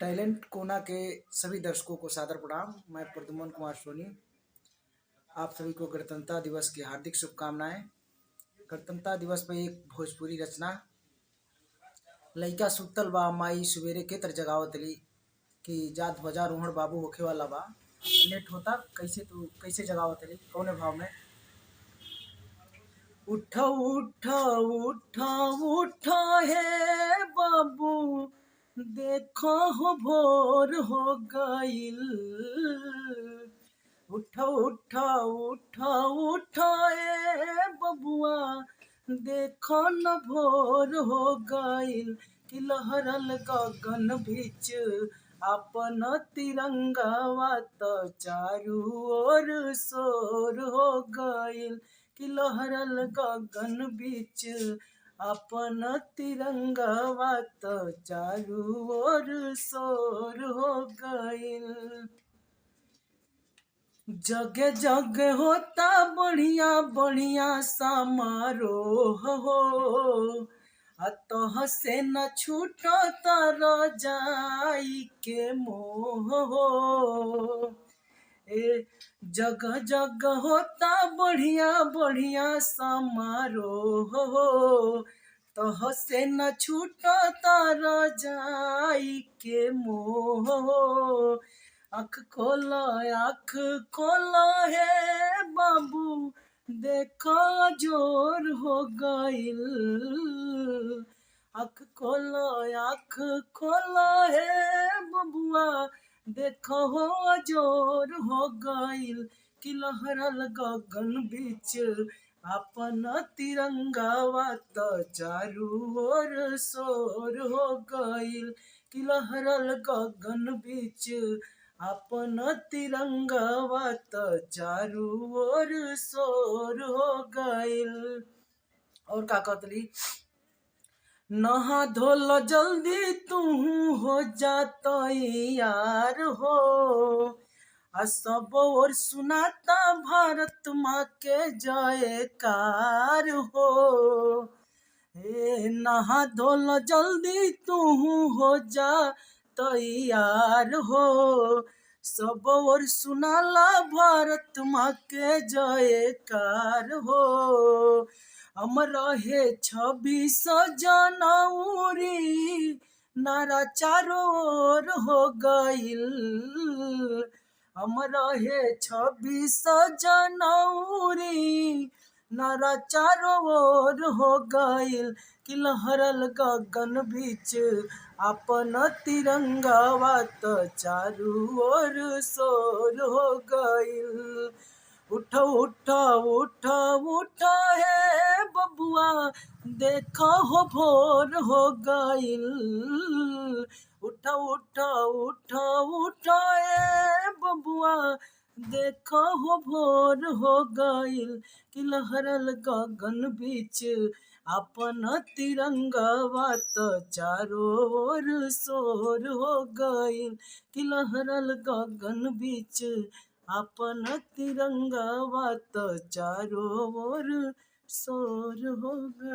Talent कोना के सभी दर्शकों को सादर प्रणाम। मैं प्रद्युमन कुमार सोनी आप सभी को गणतंत्रता दिवस की हार्दिक शुभकामनाएं। गणतंत्रता दिवस पर एक भोजपुरी रचना। लइका सुतल बा माई सुबेरे के तर जगावतली कि जा ध्वजारोहण बाबू होखे वाला बा। लेट होता कैसे जगावतली कौने भाव में। उठ उठ उठ उठ हे बाबू देखो हो भोर हो गईल। उठ उठ उठ उठ ए बबुआ देखो न भोर हो गईल। कि लहरल गगन बीच अपन तिरंगावा त चारू ओर शोर हो गईल। कि लहरल गगन बीच अपन तिरंगावा त चारू ओर शोर हो गईल। जगे जगे होता बढ़िया बढ़िया समारोह हो। अतः से न छूटो तर जाई के मोह हो। ए जगह जगह होता बढ़िया बढ़िया समारोह हो। तह से न छूटो तर जाई के मोह हो। आँख खोलो हे बाबू देखो जोर हो गईल। आँख खोलो हे बबुआ देखो हो जोर हो गईल। कि लहरल गगन बीच अपन तिरंगावा त चारू ओर शोर हो गईल। कि लहरल गगन बीच अपन तिरंगावा त चारू ओर शोर हो गईल। और का कहतली। नहा धोल जल्दी तू हो जाता यार हो। आ सब और सुनाता भारत माँ के जयकार हो। नहा धोल जल्दी तू हो जा तैयार हो। सब और सुनाला भारत माँ के जयकार हो। अमर रहे 26 जनवरी नारा चारों ओर हो गईल। अमर रहे 26 जनवरी नारा चारों ओर हो गईल। कि लहरल गगन बीच अपन तिरंगावा त चारू ओर शोर हो गईल। उठ उठ उठ उठ हे बबुआ देखो हो भोर हो गईल। उठ उठ उठ उठ ए बबुआ देखो हो भोर हो गईल। कि लहरल गगन बीच अपन तिरंगावा त चारो ओर शोर हो गईल। कि लहरल गगन बीच अपन तिरंगावा त चारो ओर शोर हो गईल।